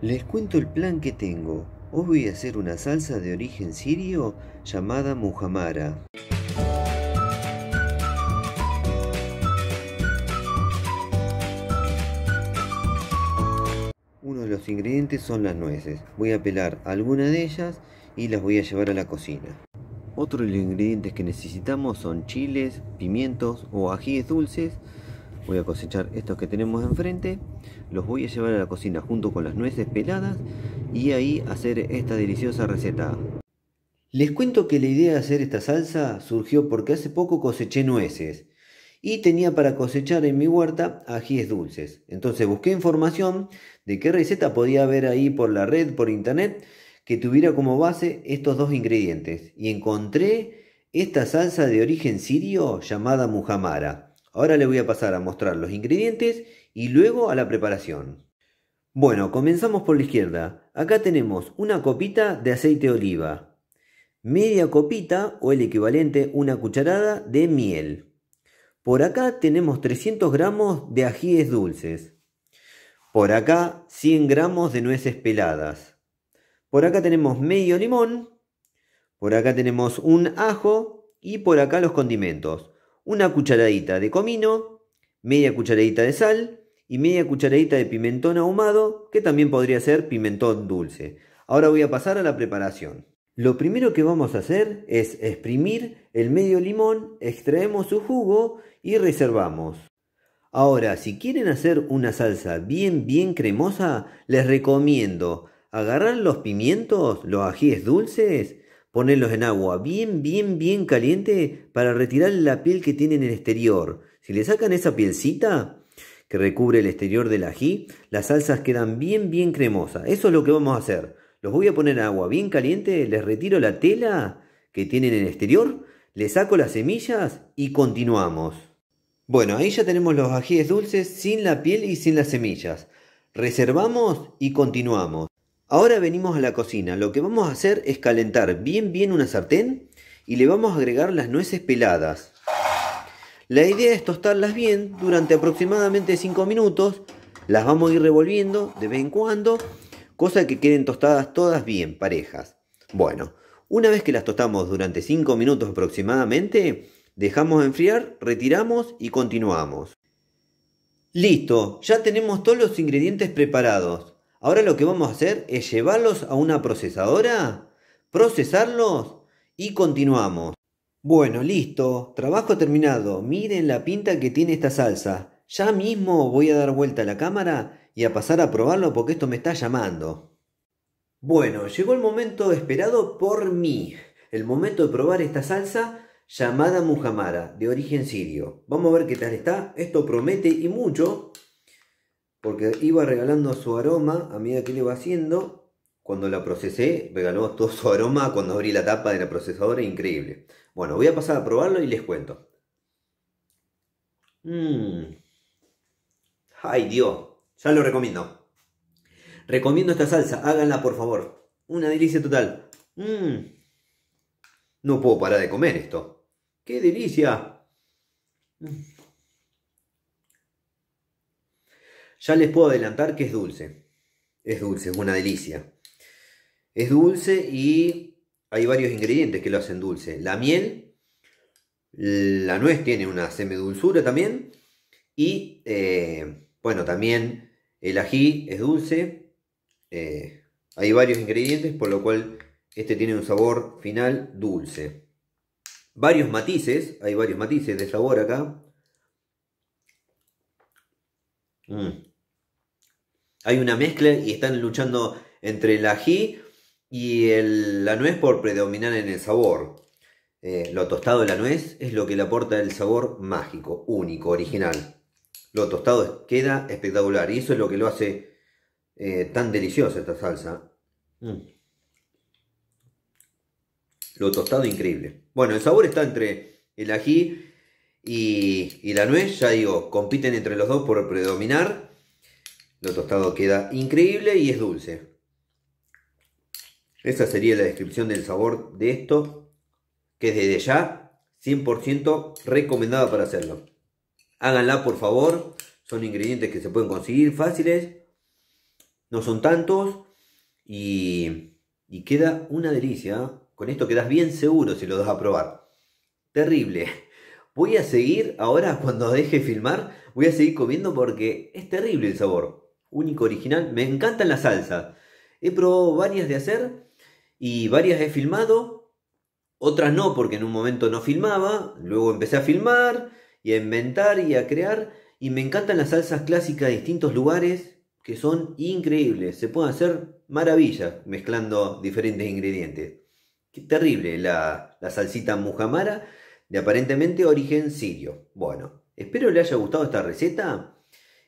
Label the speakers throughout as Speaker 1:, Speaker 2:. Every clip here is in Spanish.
Speaker 1: Les cuento el plan que tengo. Hoy voy a hacer una salsa de origen sirio llamada muhamara. Uno de los ingredientes son las nueces. Voy a pelar algunas de ellas y las voy a llevar a la cocina. Otro de los ingredientes que necesitamos son chiles, pimientos o ajíes dulces. Voy a cosechar estos que tenemos enfrente, los voy a llevar a la cocina junto con las nueces peladas y ahí hacer esta deliciosa receta. Les cuento que la idea de hacer esta salsa surgió porque hace poco coseché nueces y tenía para cosechar en mi huerta ajíes dulces. Entonces busqué información de qué receta podía haber ahí por la red, por internet, que tuviera como base estos dos ingredientes y encontré esta salsa de origen sirio llamada muhamara. Ahora le voy a pasar a mostrar los ingredientes y luego a la preparación. Bueno, comenzamos por la izquierda. Acá tenemos una copita de aceite de oliva, media copita o el equivalente una cucharada de miel. Por acá tenemos 300 gramos de ajíes dulces. Por acá 100 gramos de nueces peladas. Por acá tenemos medio limón. Por acá tenemos un ajo y por acá los condimentos. Una cucharadita de comino, media cucharadita de sal y media cucharadita de pimentón ahumado, que también podría ser pimentón dulce. Ahora voy a pasar a la preparación. Lo primero que vamos a hacer es exprimir el medio limón, extraemos su jugo y reservamos. Ahora, si quieren hacer una salsa bien cremosa, les recomiendo agarrar los pimientos, los ajíes dulces, ponerlos en agua bien caliente para retirar la piel que tienen en el exterior. Si le sacan esa pielcita que recubre el exterior del ají, las salsas quedan bien cremosas. Eso es lo que vamos a hacer. Los voy a poner en agua bien caliente, les retiro la tela que tienen en el exterior, les saco las semillas y continuamos. Bueno, ahí ya tenemos los ajíes dulces sin la piel y sin las semillas. Reservamos y continuamos. Ahora venimos a la cocina. Lo que vamos a hacer es calentar bien una sartén y le vamos a agregar las nueces peladas. La idea es tostarlas bien durante aproximadamente 5 minutos. Las vamos a ir revolviendo de vez en cuando, cosa que queden tostadas todas bien, parejas. Bueno, una vez que las tostamos durante 5 minutos aproximadamente, dejamos enfriar, retiramos y continuamos. Listo, ya tenemos todos los ingredientes preparados. Ahora lo que vamos a hacer es llevarlos a una procesadora, procesarlos y continuamos. Bueno, listo, trabajo terminado. Miren la pinta que tiene esta salsa. Ya mismo voy a dar vuelta a la cámara y a pasar a probarlo porque esto me está llamando. Bueno, llegó el momento esperado por mí. El momento de probar esta salsa llamada muhamara, de origen sirio. Vamos a ver qué tal está. Esto promete y mucho, porque iba regalando su aroma a medida que lo iba haciendo. Cuando la procesé, regaló todo su aroma cuando abrí la tapa de la procesadora, increíble. Bueno, voy a pasar a probarlo y les cuento. ¡Ay, Dios! Ya lo recomiendo. Recomiendo esta salsa, háganla por favor. Una delicia total. No puedo parar de comer esto. ¡Qué delicia! Ya les puedo adelantar que es dulce. Es dulce, es una delicia. Es dulce y hay varios ingredientes que lo hacen dulce. La miel, la nuez tiene una semidulzura también. Y bueno, también el ají es dulce. Hay varios ingredientes, por lo cual este tiene un sabor final dulce. Varios matices, hay varios matices de sabor acá. Hay una mezcla y están luchando entre el ají y la nuez por predominar en el sabor. Lo tostado de la nuez es lo que le aporta el sabor mágico, único, original. Lo tostado queda espectacular y eso es lo que lo hace tan deliciosa esta salsa. Lo tostado increíble. Bueno, el sabor está entre el ají y la nuez, ya digo, compiten entre los dos por predominar. Lo tostado queda increíble y es dulce. Esa sería la descripción del sabor de esto, que es desde ya 100% recomendada para hacerlo. Háganla por favor, son ingredientes que se pueden conseguir fáciles no son tantos y queda una delicia. Con esto quedas bien seguro si lo das a probar. Terrible. Voy a seguir, ahora cuando deje de filmar, voy a seguir comiendo porque es terrible el sabor. Único, original. Me encantan las salsas. He probado varias de hacer y varias he filmado. Otras no, porque en un momento no filmaba. Luego empecé a filmar y a inventar y a crear. Y me encantan las salsas clásicas de distintos lugares que son increíbles. Se pueden hacer maravillas mezclando diferentes ingredientes. Qué terrible la salsita mujamara de aparentemente origen sirio. Bueno, espero le haya gustado esta receta.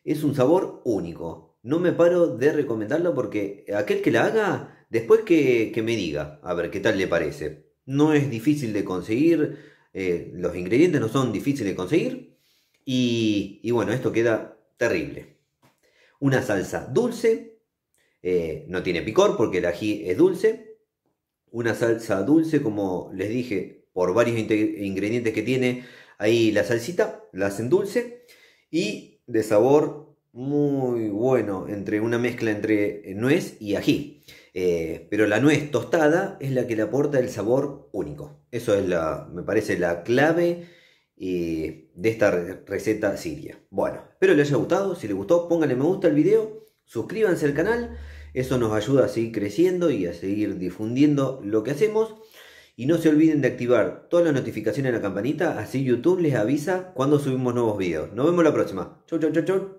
Speaker 1: Es un sabor único. No me paro de recomendarlo porque aquel que la haga, después que me diga, a ver qué tal le parece. No es difícil de conseguir, los ingredientes no son difíciles de conseguir. Y bueno, esto queda terrible. Una salsa dulce, no tiene picor porque el ají es dulce. Una salsa dulce, como les dije, por varios ingredientes que tiene ahí la salsita, la hacen dulce. Y de sabor muy bueno, entre una mezcla entre nuez y ají. Pero la nuez tostada es la que le aporta el sabor único. Eso es me parece la clave de esta receta siria. Bueno, espero les haya gustado. Si les gustó, pónganle me gusta al video, suscríbanse al canal. Eso nos ayuda a seguir creciendo y a seguir difundiendo lo que hacemos. Y no se olviden de activar todas las notificaciones en la campanita, así YouTube les avisa cuando subimos nuevos videos. Nos vemos la próxima. Chau, chau, chau, chau.